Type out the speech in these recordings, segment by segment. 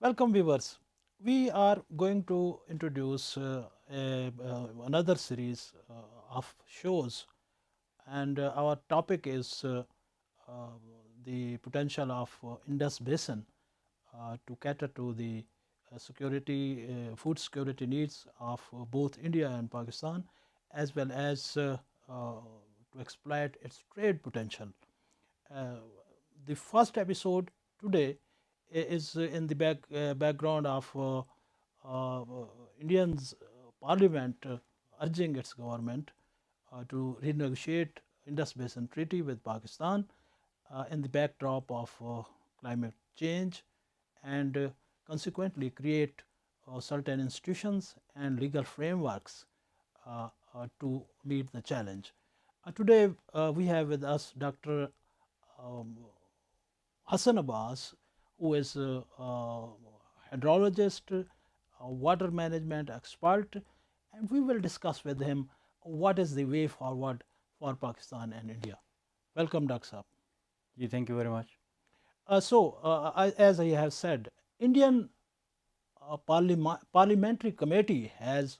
Welcome viewers. We are going to introduce another series of shows, and our topic is uh, the potential of Indus Basin to cater to the food security needs of both India and Pakistan, as well as to exploit its trade potential. Uh, the first episode today is in the background of uh, Indians Parliament urging its government to renegotiate Indus Basin Treaty with Pakistan in the backdrop of climate change and consequently create certain institutions and legal frameworks to meet the challenge. Today we have with us Dr. Um, Hassan Abbas, who is a hydrologist, a water management expert, and we will discuss with him what is the way forward for Pakistan and India. Welcome, Dr. Saab. Thank you very much. As I have said, Indian parliamentary committee has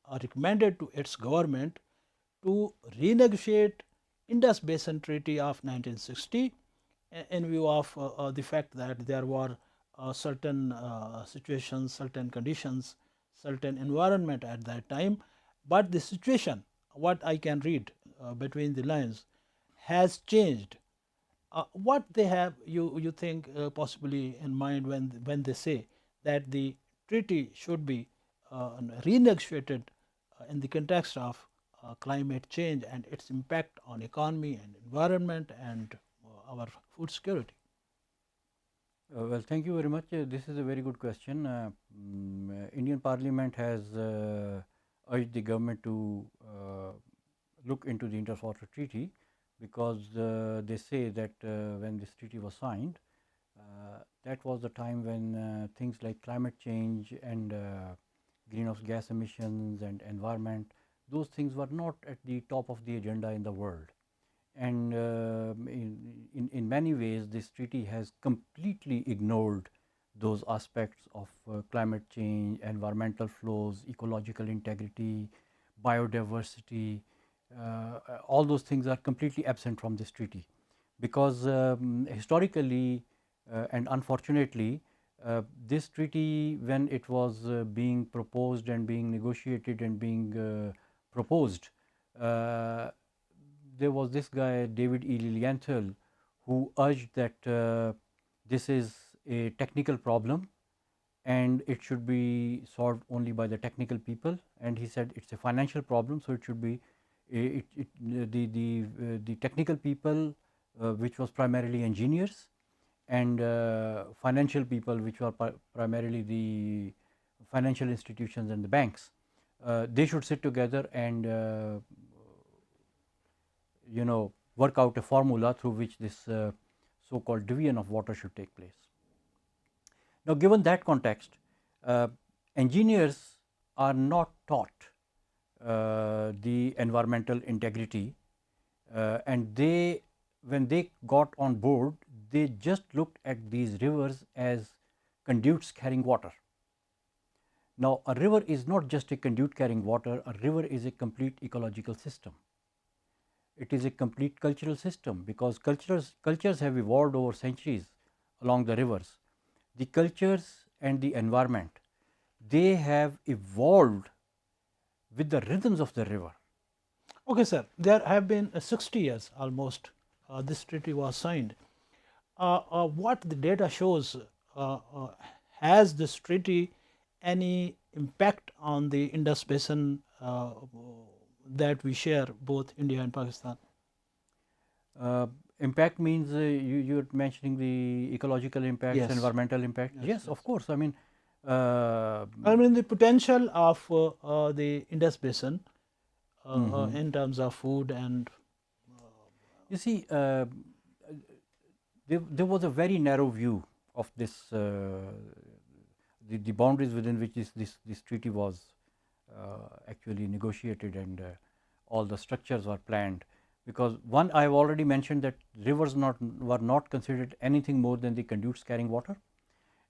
recommended to its government to renegotiate Indus Basin Treaty of 1960 in view of the fact that there were certain situations, certain conditions, certain environment at that time, but the situation, what I can read between the lines, has changed. What they have, you think possibly in mind when they say that the treaty should be renegotiated in the context of climate change and its impact on economy and environment and our food security. Well, thank you very much. This is a very good question. Indian Parliament has urged the government to look into the Indus Water Treaty because they say that when this treaty was signed, that was the time when things like climate change and greenhouse gas emissions and environment, those things were not at the top of the agenda in the world. And in many ways, this treaty has completely ignored those aspects of climate change, environmental flows, ecological integrity, biodiversity. All those things are completely absent from this treaty because historically and unfortunately, this treaty, when it was being proposed and being negotiated and being proposed, there was this guy David E. Lilienthal who urged that this is a technical problem and it should be solved only by the technical people, and he said it's a financial problem, so it should be the technical people, which was primarily engineers, and financial people, which were primarily the financial institutions and the banks. They should sit together and work out a formula through which this so-called division of water should take place. Now, given that context, engineers are not taught the environmental integrity, and when they got on board, they just looked at these rivers as conduits carrying water. Now, a river is not just a conduit carrying water, a river is a complete ecological system. It is a complete cultural system because cultures have evolved over centuries along the rivers. The cultures and the environment, they have evolved with the rhythms of the river. Okay, sir. There have been 60 years almost this treaty was signed. What the data shows, has this treaty any impact on the Indus Basin that we share, both India and Pakistan? Impact means you're mentioning the ecological impacts, Yes. environmental impact. Yes, of course. I mean, the potential of the Indus Basin in terms of food and you see, there was a very narrow view of this, the boundaries within which this treaty was actually negotiated, and all the structures were planned. Because one, I have already mentioned that rivers were not considered anything more than the conduits carrying water,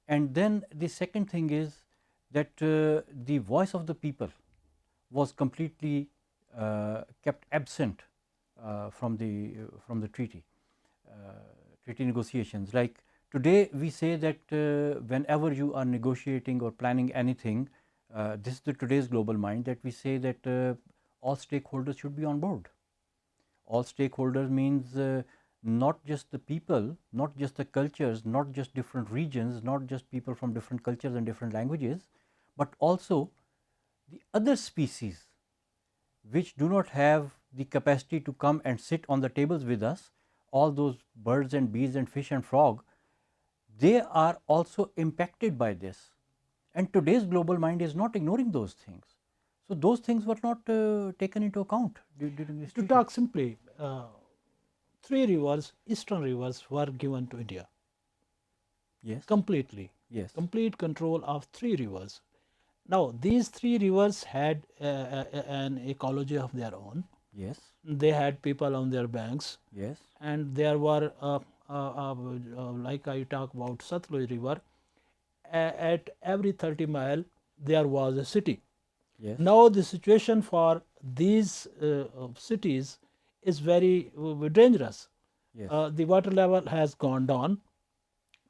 And then the second thing is that the voice of the people was completely kept absent from the treaty negotiations. Like today, we say that whenever you are negotiating or planning anything, this is the today's global mind, that we say that all stakeholders should be on board. All stakeholders means not just the people, not just the cultures, not just different regions, not just people from different cultures and different languages, but also the other species which do not have the capacity to come and sit on the tables with us, all those birds and bees and fish and frog, they are also impacted by this. And today's global mind is not ignoring those things. So, those things were not taken into account during this To treaty. talk simply, 3 rivers, eastern rivers, were given to India Yes. completely, Yes. complete control of 3 rivers. Now, these 3 rivers had an ecology of their own. Yes. They had people on their banks, Yes. and there were, like I talk about Satluj River, at every 30 mile there was a city. Yes. Now, the situation for these cities is very dangerous. Yes. The water level has gone down,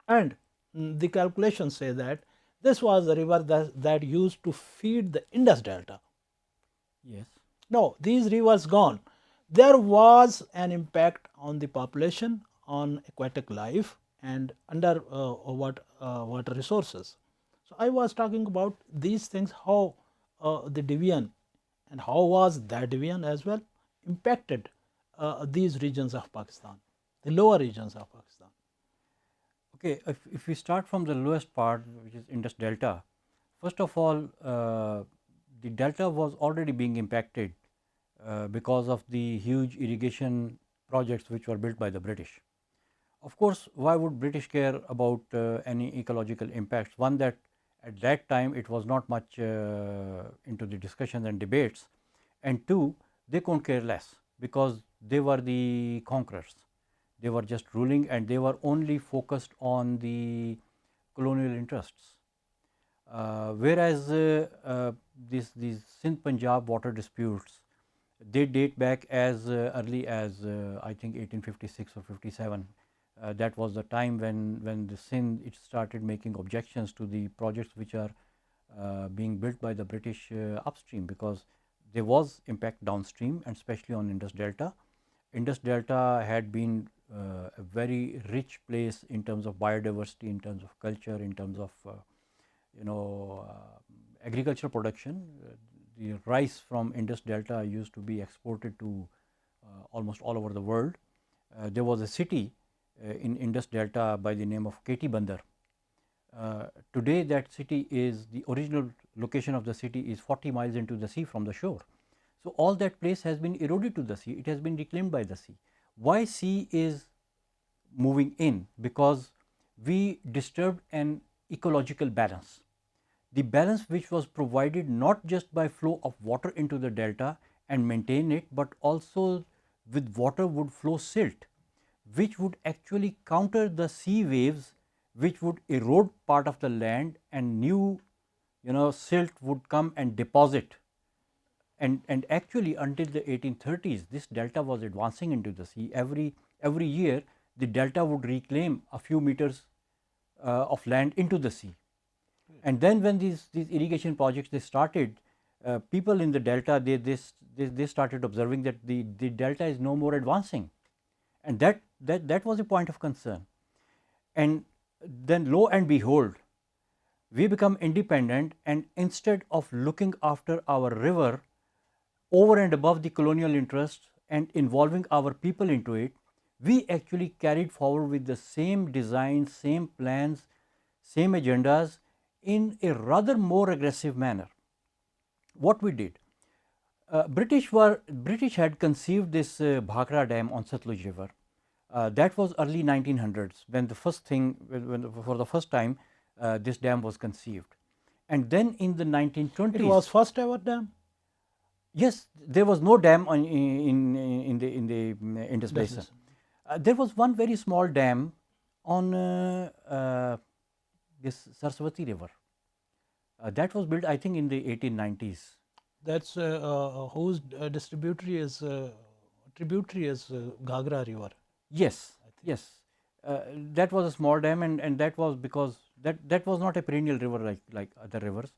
and the calculations say that this was the river that used to feed the Indus Delta. Yes. Now, these rivers gone, there was an impact on the population, on aquatic life, and under water resources. So, I was talking about these things, how the division and how was that division as well impacted these regions of Pakistan, the lower regions of Pakistan. Okay, if we start from the lowest part, which is Indus Delta, first of all, the delta was already being impacted because of the huge irrigation projects which were built by the British. Of course, why would British care about any ecological impacts? One, that at that time it was not much into the discussions and debates, and two, they couldn't care less because they were the conquerors. They were just ruling, and they were only focused on the colonial interests. Whereas these Sindh Punjab water disputes, they date back as early as I think 1856 or 57. That was the time when the Sindh it started making objections to the projects which are being built by the British upstream, because there was impact downstream, and especially on Indus Delta. Indus Delta had been a very rich place in terms of biodiversity, in terms of culture, in terms of agricultural production. The rice from Indus Delta used to be exported to almost all over the world. There was a city in Indus Delta by the name of Keti Bandar. Today that city is, the original location of the city is 40 miles into the sea from the shore. So, all that place has been eroded to the sea, it has been reclaimed by the sea. Why sea is moving in? Because we disturbed an ecological balance. The balance which was provided not just by flow of water into the delta and maintain it, but also with water would flow silt, which would actually counter the sea waves, which would erode part of the land, and new silt would come and deposit. And actually until the 1830s, this delta was advancing into the sea. Every year the delta would reclaim a few meters of land into the sea. And then when these irrigation projects they started, people in the delta they started observing that the delta is no more advancing, and that was a point of concern. And then lo and behold, we become independent, and instead of looking after our river over and above the colonial interests and involving our people into it, we actually carried forward with the same designs, same plans, same agendas in a rather more aggressive manner. What we did, British had conceived this Bhakra Dam on Satluj River. That was early 1900s when the first thing, for the first time, this dam was conceived. And then in the 1920s, it was first ever dam. Yes, there was no dam in the Indus Basin. There was one very small dam on this Saraswati river. That was built, I think, in the 1890s. That's whose tributary is Ghagra River. Yes, yes. That was a small dam, and that was because that was not a perennial river like other rivers,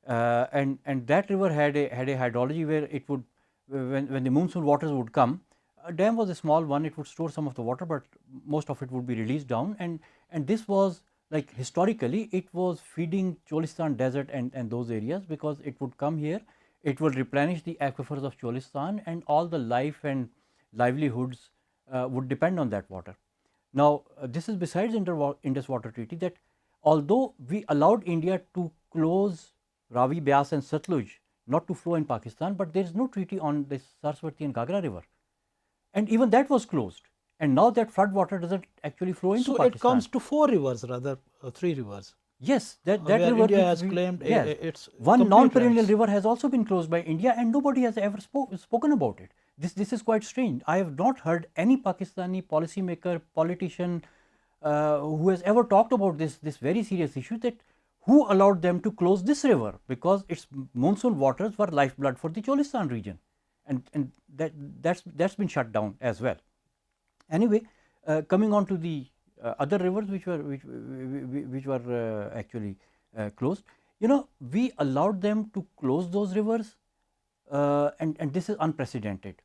and that river had a hydrology where it would, when the monsoon waters would come, a dam was a small one. It would store some of the water, but most of it would be released down, and this was like historically it was feeding Cholistan desert and those areas, because it would come here, it would replenish the aquifers of Cholistan, and all the life and livelihoods would depend on that water. Now, this is besides Indus Water Treaty, that although we allowed India to close Ravi, Beas and Satluj not to flow in Pakistan, but there is no treaty on this Saraswati and Ghagra river, and even that was closed, and now that flood water does not actually flow into So Pakistan. it comes to 4 rivers, rather 3 rivers. Yes, that where river India has claimed yes, its one complete non-perennial rights. river has also been closed by India, and nobody has ever spoken about it. This is quite strange. I have not heard any Pakistani policymaker, politician who has ever talked about this very serious issue, that who allowed them to close this river, because its monsoon waters were lifeblood for the Cholistan region, and that's been shut down as well. Anyway, coming on to the other rivers which were actually closed, you know, we allowed them to close those rivers, and this is unprecedented.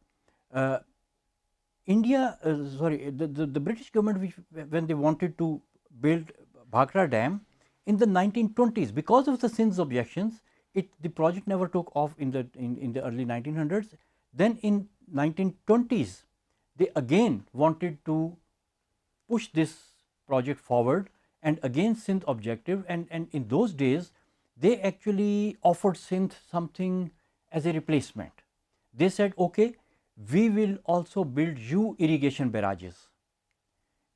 India, sorry, the British government, when they wanted to build Bhakra Dam in the 1920s, because of the Sindh's objections, the project never took off in the early 1900s. Then in 1920s, they again wanted to push this project forward, and again Sindh objective, and in those days they actually offered Sindh something as a replacement. They said, okay, we will also build you irrigation barrages,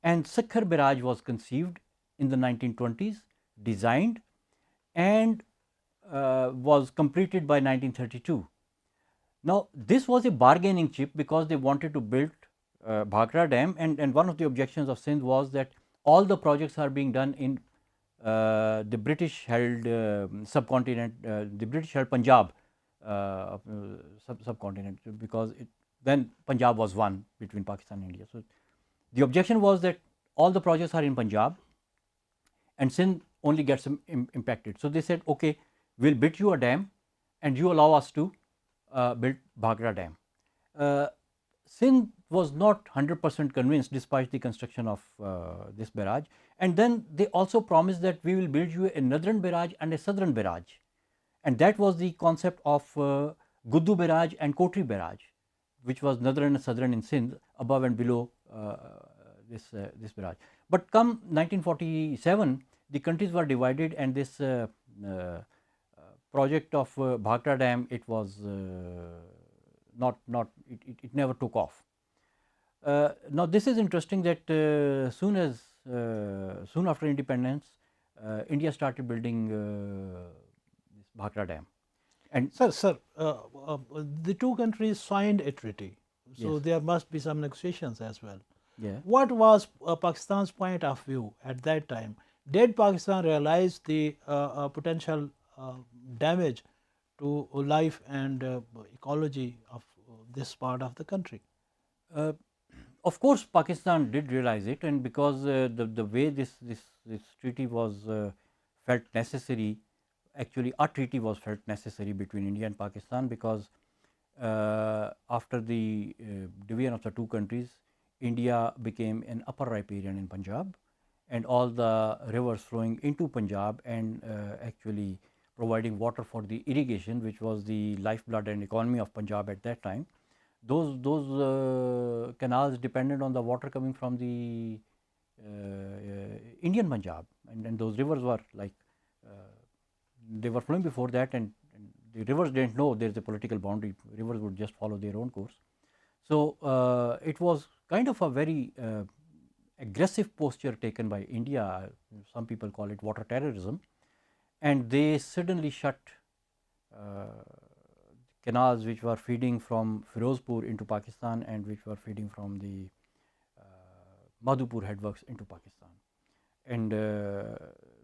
and Sakhar barrage was conceived in the 1920s, designed, and was completed by 1932. Now, this was a bargaining chip, because they wanted to build Bhakra Dam, and one of the objections of Sindh was that all the projects are being done in the British held subcontinent, the British held Punjab subcontinent, because then Punjab was one between Pakistan and India. So, the objection was that all the projects are in Punjab and Sindh only gets impacted. So, they said, okay, we will build you a dam and you allow us to build Bhakra Dam. Sindh was not 100% convinced despite the construction of this barrage, and then they also promised that we will build you a northern barrage and a southern barrage, and that was the concept of Guddu barrage and Kotri barrage, which was northern and southern in Sindh, above and below this barrage. But come 1947, the countries were divided, and this project of Bhakra Dam, it was it never took off. Now, this is interesting that soon after independence, India started building this Bhakra Dam. And Sir, the two countries signed a treaty, so yes, there must be some negotiations as well. yeah. What was Pakistan's point of view at that time? Did Pakistan realize the potential damage to life and ecology of this part of the country? Of course, Pakistan did realize it, and because the way this treaty was felt necessary, actually a treaty was felt necessary between India and Pakistan, because after the division of the two countries, India became an upper riparian in Punjab, and all the rivers flowing into Punjab and actually providing water for the irrigation, which was the lifeblood and economy of Punjab at that time. Those canals depended on the water coming from the Indian Punjab, and those rivers were like they were flowing before that, and the rivers didn't know there is a political boundary. Rivers would just follow their own course. So it was kind of a very aggressive posture taken by India. Some people call it water terrorism, and they suddenly shut canals which were feeding from Firozpur into Pakistan and which were feeding from the Madhupur headworks into Pakistan. And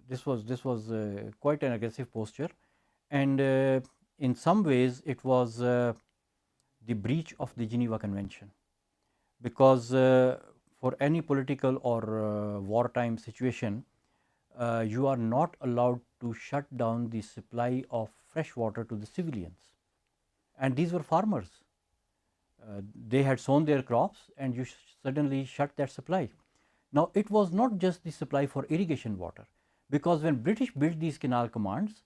this was quite an aggressive posture, and in some ways it was the breach of the Geneva Convention, because for any political or wartime situation, you are not allowed to shut down the supply of fresh water to the civilians, and these were farmers. They had sown their crops and you suddenly shut that supply. Now, it was not just the supply for irrigation water, because when British built these canal commands,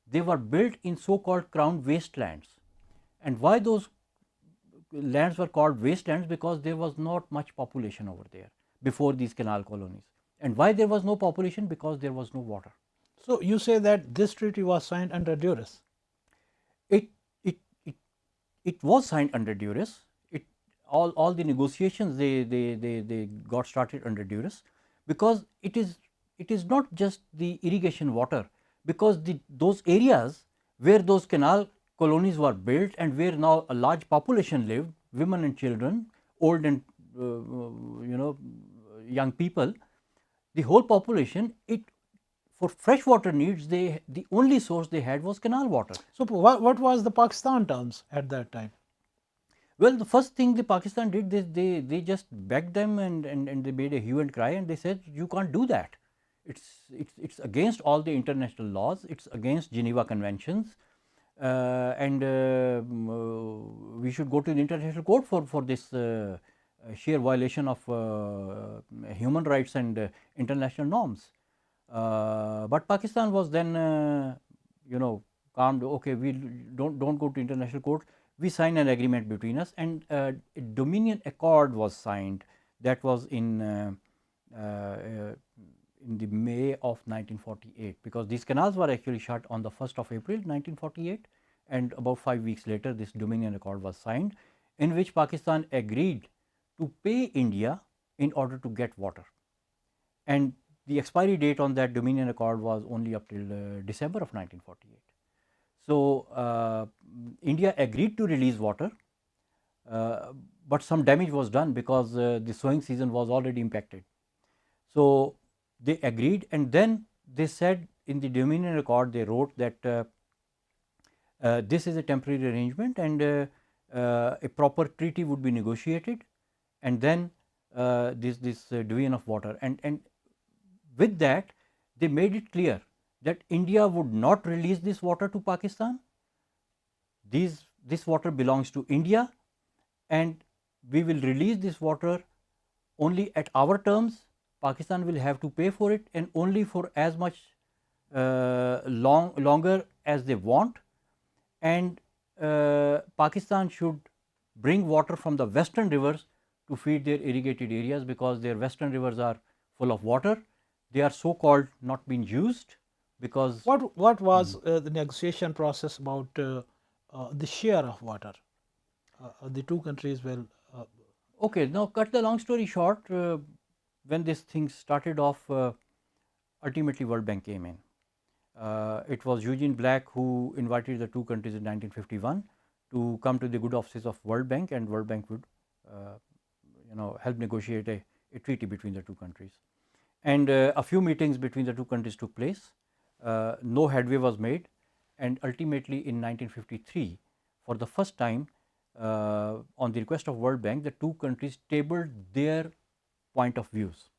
they were built in so called crown wastelands. And why those lands were called wastelands? Because there was not much population over there before these canal colonies. And why there was no population? Because there was no water. So, you say that this treaty was signed under duress? It was signed under duress. All the negotiations they got started under duress, because it is not just the irrigation water, because those areas where those canal colonies were built and where now a large population lived, women and children, old and young people, the whole population, for fresh water needs, the only source they had was canal water. So, what was the Pakistan terms at that time? Well, the first thing the Pakistan did, they just begged them and they made a hue and cry, and they said, you can't do that. It's against all the international laws, it's against Geneva Conventions, and we should go to the international court for this sheer violation of human rights and international norms. But Pakistan was then calmed. Okay, we don't go to international court. We sign an agreement between us, and a Dominion Accord was signed. That was in the May of 1948, because these canals were actually shut on the 1st of April 1948, and about 5 weeks later this Dominion Accord was signed, in which Pakistan agreed to pay India in order to get water, and the expiry date on that Dominion Accord was only up till December of 1948. So, India agreed to release water, but some damage was done because the sowing season was already impacted. So, they agreed, and then they said in the Dominion Accord, they wrote that this is a temporary arrangement, and a proper treaty would be negotiated, and then this division of water, and with that they made it clear that India would not release this water to Pakistan. This water belongs to India, and we will release this water only at our terms. Pakistan will have to pay for it, and only for as much longer as they want, and Pakistan should bring water from the western rivers to feed their irrigated areas, because their western rivers are full of water. They are so called not being used, because what was the negotiation process about the share of water? The two countries will. Okay, now cut the long story short, when this thing started off, ultimately World Bank came in. It was Eugene Black who invited the two countries in 1951 to come to the good offices of World Bank, and World Bank would help negotiate a treaty between the two countries. And a few meetings between the two countries took place. No headway was made, and ultimately in 1953, for the first time, on the request of World Bank, the two countries tabled their point of views.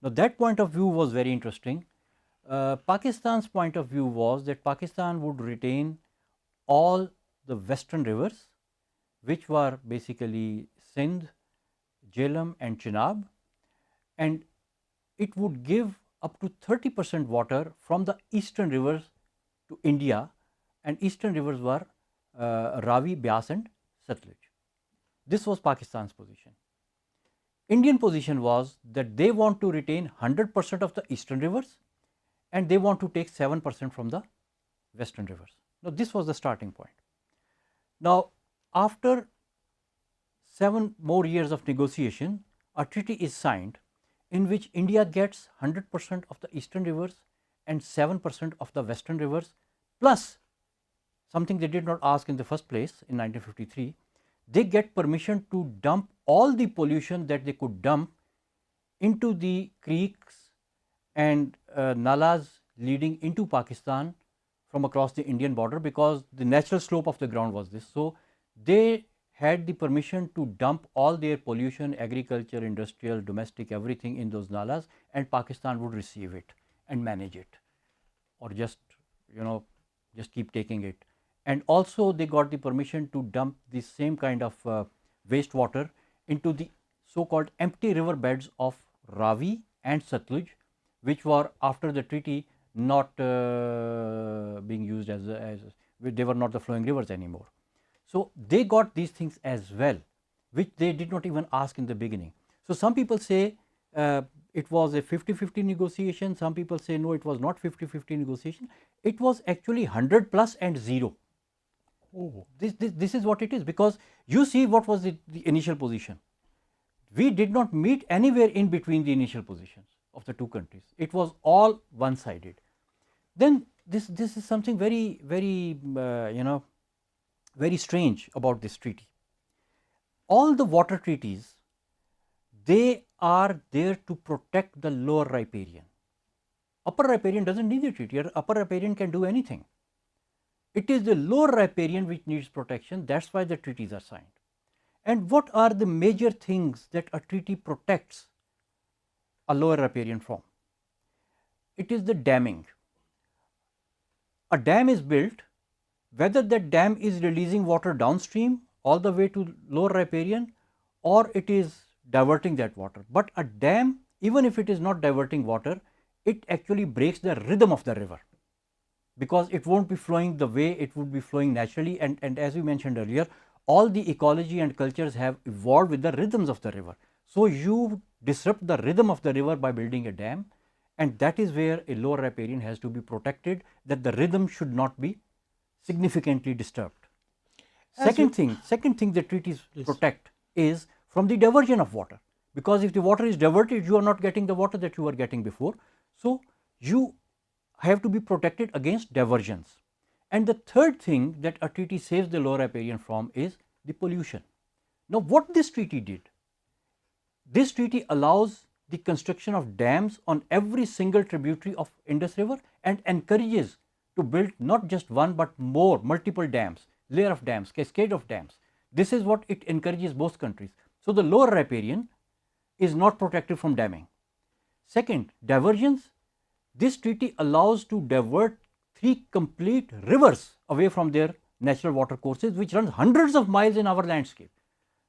Now, that point of view was very interesting. Pakistan's point of view was that Pakistan would retain all the western rivers, which were basically Sindh, Jhelum and Chenab, and it would give up to 30% water from the eastern rivers to India, and eastern rivers were Ravi, Beas and Satluj. This was Pakistan's position. Indian position was that they want to retain 100% of the eastern rivers, and they want to take 7% from the western rivers. Now, this was the starting point. Now, after 7 more years of negotiation, a treaty is signed in which India gets 100% of the eastern rivers and 7% of the western rivers, plus something they did not ask in the first place in 1953, they get permission to dump all the pollution that they could dump into the creeks and nalas leading into Pakistan from across the Indian border, because the natural slope of the ground was this. So, they had the permission to dump all their pollution, agriculture, industrial, domestic, everything in those nalas, and Pakistan would receive it and manage it, or just just keep taking it. And also they got the permission to dump the same kind of wastewater into the so called empty river beds of Ravi and Satluj, which were after the treaty not being used as they were not the flowing rivers anymore. So, they got these things as well, which they did not even ask in the beginning. So, some people say it was a 50-50 negotiation, some people say no, it was not 50-50 negotiation, it was actually 100 plus and 0. Oh. This is what it is, because you see what was the initial position. We did not meet anywhere in between the initial positions of the two countries. It was all one sided. Then this is something very very strange about this treaty. All the water treaties, they are there to protect the lower riparian. Upper riparian does not need a treaty. Upper riparian can do anything. It is the lower riparian which needs protection. That is why the treaties are signed. And what are the major things that a treaty protects a lower riparian from? It is the damming. A dam is built, whether that dam is releasing water downstream all the way to lower riparian, or it is diverting that water. But a dam, even if it is not diverting water, it actually breaks the rhythm of the river, because it will not be flowing the way it would be flowing naturally. And as we mentioned earlier, all the ecology and cultures have evolved with the rhythms of the river. So, you disrupt the rhythm of the river by building a dam, and that is where a lower riparian has to be protected, that the rhythm should not be significantly disturbed. Second thing the treaties protect is from the diversion of water, because if the water is diverted, you are not getting the water that you were getting before. So, you have to be protected against diversions. And the third thing that a treaty saves the lower riparian from is the pollution. Now, what this treaty did? This treaty allows the construction of dams on every single tributary of Indus River and encourages to build not just one but more, multiple dams, layer of dams, cascade of dams. This is what it encourages both countries. So, the lower riparian is not protected from damming. Second, diversions. This treaty allows to divert 3 complete rivers away from their natural water courses, which runs hundreds of miles in our landscape.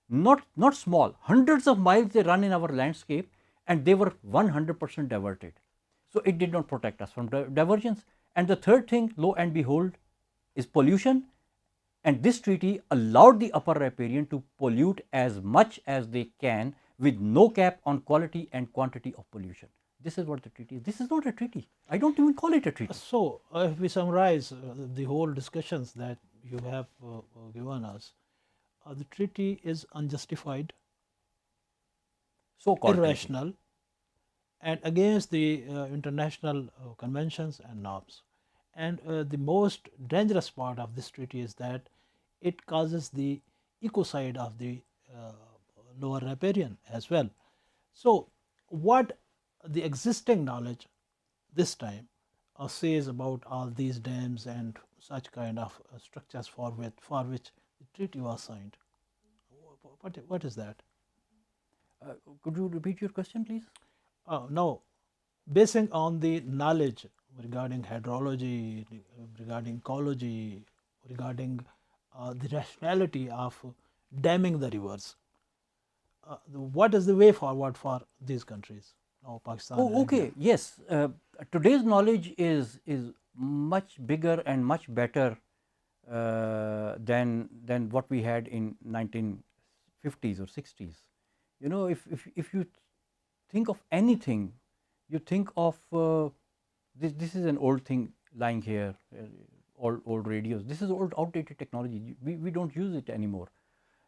Not small, hundreds of miles they run in our landscape, and they were 100% diverted. So, it did not protect us from diversions. And the third thing, lo and behold, is pollution, and this treaty allowed the upper riparian to pollute as much as they can with no cap on quality and quantity of pollution. This is what the treaty is. This is not a treaty. I do not even call it a treaty. So, if we summarize the whole discussions that you have given us, the treaty is unjustified, So-called irrational, and against the international conventions and norms. And the most dangerous part of this treaty is that it causes the ecocide of the lower riparian as well. So, what the existing knowledge this time says about all these dams and such kind of structures for which the treaty was signed? What is that? Could you repeat your question, please? No, basing on the knowledge regarding hydrology, regarding ecology, regarding the rationality of damming the rivers, what is the way forward for these countries? Now, Pakistan. Oh, okay. Yes. Today's knowledge is much bigger and much better than what we had in 1950s or 60s. You know, if you think of anything, you think of this is an old thing lying here, old radios. This is old outdated technology. We don't use it anymore.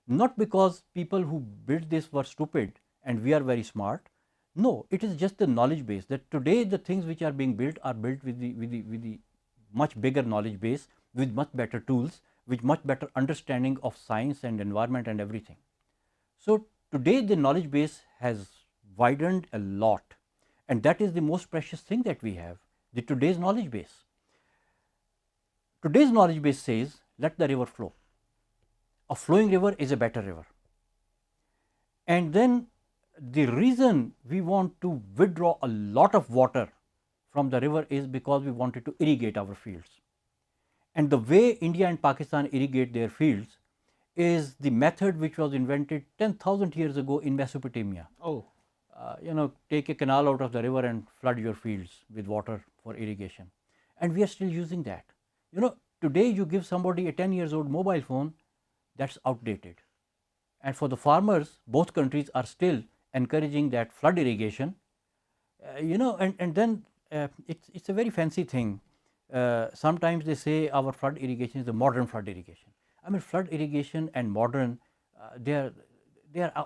Not because people who built this were stupid and we are very smart. No, it is just the knowledge base, that today the things which are being built are built with the much bigger knowledge base, with much better tools, with much better understanding of science and environment and everything. So, today the knowledge base has widened a lot, and that is the most precious thing that we have. the today's knowledge base. Today's knowledge base says let the river flow. A flowing river is a better river. And then the reason we want to withdraw a lot of water from the river is because we wanted to irrigate our fields. And the way India and Pakistan irrigate their fields is the method which was invented 10,000 years ago in Mesopotamia. Oh. Take a canal out of the river and flood your fields with water for irrigation. And we are still using that. Today you give somebody a 10 years old mobile phone, that's outdated. And for the farmers, both countries are still encouraging that flood irrigation, and then it's a very fancy thing. Sometimes they say our flood irrigation is the modern flood irrigation. I mean, flood irrigation and modern, they are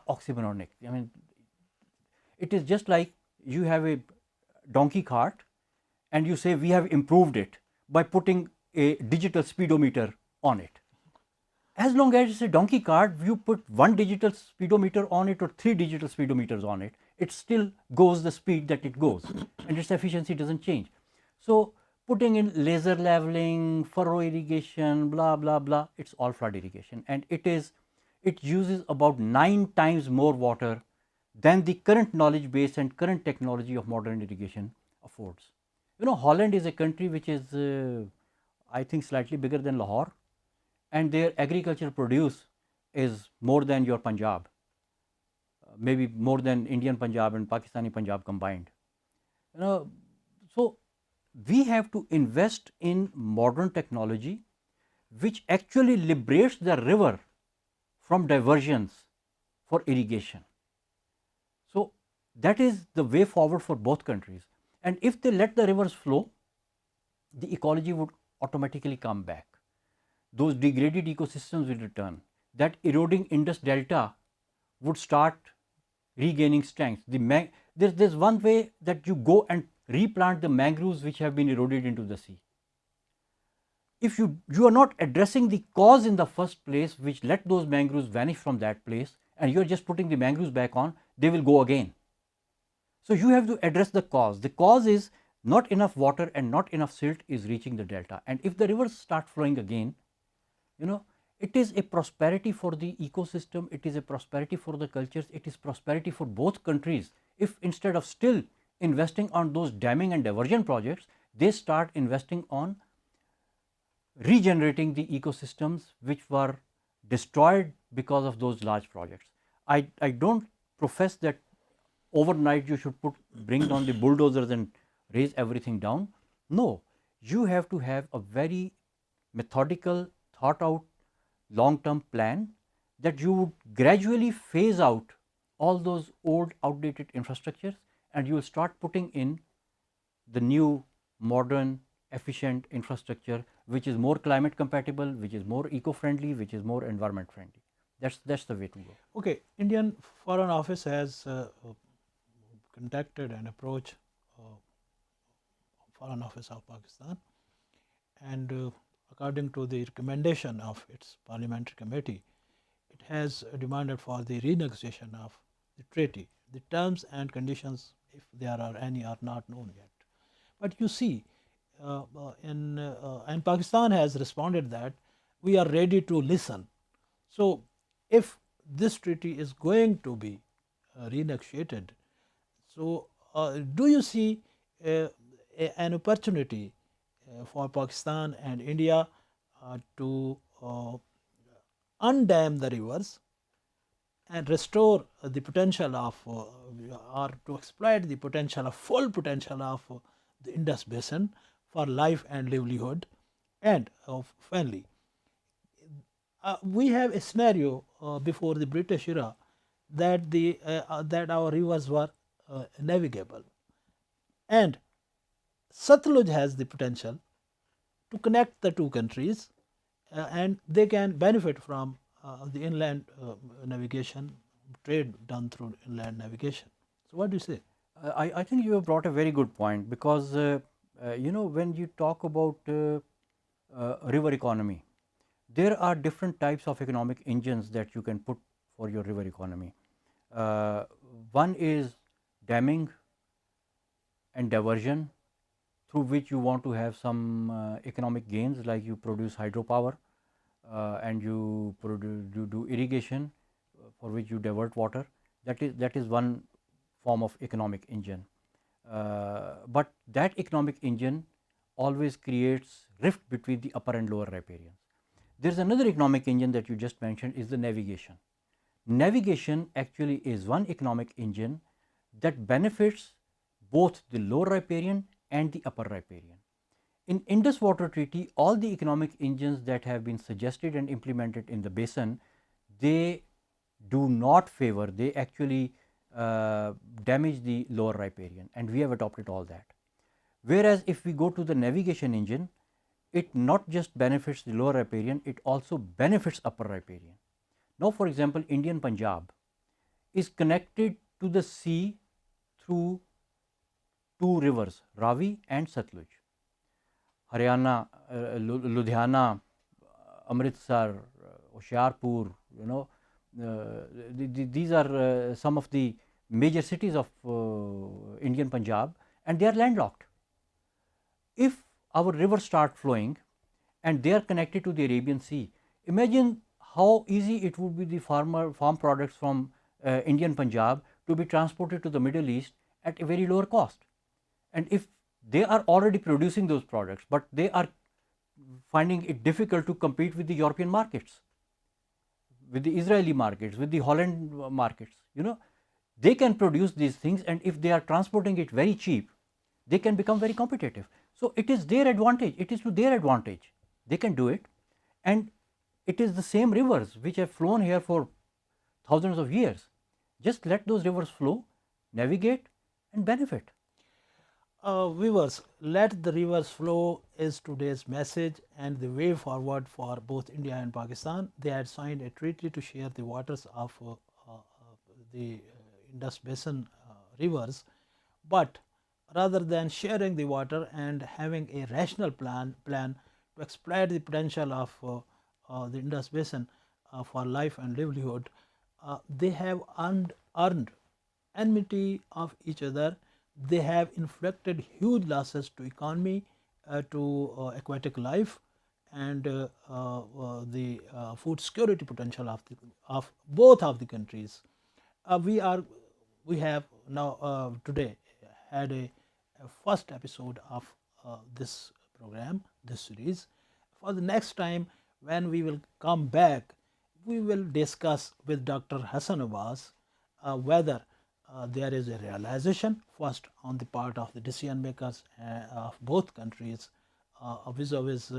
oxymoronic. I mean, it is just like you have a donkey cart and you say we have improved it by putting a digital speedometer on it. As long as it's a donkey cart, you put one digital speedometer on it or 3 digital speedometers on it, it still goes the speed that it goes and its efficiency doesn't change. So, putting in laser leveling, furrow irrigation, blah blah blah, it's all flood irrigation, and it uses about 9 times more water than the current knowledge base and current technology of modern irrigation affords. Holland is a country which is I think slightly bigger than Lahore, and their agricultural produce is more than your Punjab, maybe more than Indian Punjab and Pakistani Punjab combined. So we have to invest in modern technology which actually liberates the river from diversions for irrigation. So that is the way forward for both countries. And if they let the rivers flow, the ecology would automatically come back. Those degraded ecosystems will return. That eroding Indus Delta would start regaining strength. There's one way that you go and replant the mangroves which have been eroded into the sea. If you are not addressing the cause in the first place which let those mangroves vanish from that place, and you are just putting the mangroves back on, they will go again. So you have to address the cause. The cause is not enough water and not enough silt is reaching the delta. And if the rivers start flowing again, it is a prosperity for the ecosystem, it is a prosperity for the cultures, it is prosperity for both countries. If instead of still investing on those damming and diversion projects, they start investing on regenerating the ecosystems which were destroyed because of those large projects. I don't profess that overnight you should bring down the bulldozers and raise everything down. No, you have to have a very methodical, thought out long-term plan that you would gradually phase out all those old outdated infrastructures and you will start putting in the new modern efficient infrastructure which is more climate compatible, which is more eco-friendly, which is more environment friendly. That's the way to go. Okay, Indian Foreign Office has contacted and approached Foreign Office of Pakistan, and according to the recommendation of its parliamentary committee, it has demanded for the renegotiation of the treaty. The terms and conditions, if there are any, are not known yet. But you see, and Pakistan has responded that we are ready to listen. So if this treaty is going to be renegotiated, so do you see an opportunity for Pakistan and India to undam the rivers and restore the potential of or to exploit the potential of full potential of the Indus Basin for life and livelihood? And finally, we have a scenario before the British era that that our rivers were navigable, and Satluj has the potential to connect the two countries, and they can benefit from the inland navigation, trade done through inland navigation. So what do you say? I think you have brought a very good point, because when you talk about river economy, there are different types of economic engines that you can put for your river economy. One is damming and diversion through which you want to have some economic gains, like you produce hydropower and you do irrigation for which you divert water. That is one form of economic engine. But that economic engine always creates rift between the upper and lower riparians. There is another economic engine that you just mentioned, is the navigation. Navigation actually is one economic engine that benefits both the lower riparian and the upper riparian. In Indus Water Treaty, all the economic engines that have been suggested and implemented in the basin, they do not favor, they actually damage the lower riparian, and we have adopted all that. Whereas, if we go to the navigation engine, it not just benefits the lower riparian, it also benefits upper riparian. Now, for example, Indian Punjab is connected to the sea through two rivers, Ravi and Satluj. Haryana, Ludhiana, Amritsar, Hoshiarpur, these are some of the major cities of Indian Punjab, and they are landlocked. If our rivers start flowing and they are connected to the Arabian Sea, imagine how easy it would be the farm products from Indian Punjab to be transported to the Middle East at a very lower cost. And if they are already producing those products, but they are finding it difficult to compete with the European markets, with the Israeli markets, with the Holland markets, they can produce these things, and if they are transporting it very cheap, they can become very competitive. So, it is their advantage, it is to their advantage, they can do it, and it is the same rivers which have flown here for thousands of years. Just let those rivers flow, navigate and benefit. Viewers, let the rivers flow is today's message and the way forward for both India and Pakistan. They had signed a treaty to share the waters of the Indus Basin rivers, but rather than sharing the water and having a rational plan to exploit the potential of the Indus Basin for life and livelihood, they have earned enmity of each other. They have inflicted huge losses to economy, to aquatic life, and the food security potential of both of the countries. We have now today had a first episode of this program, this series. For the next time, when we will come back, we will discuss with Dr. Hassan Abbas whether there is a realization first on the part of the decision makers of both countries vis-a-vis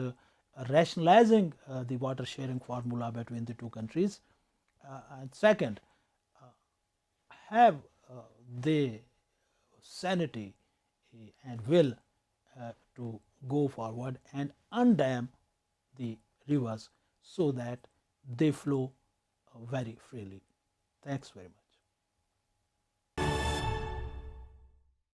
rationalizing the water sharing formula between the two countries, and second, have they sanity and will to go forward and undam the rivers so that they flow very freely. Thanks very much.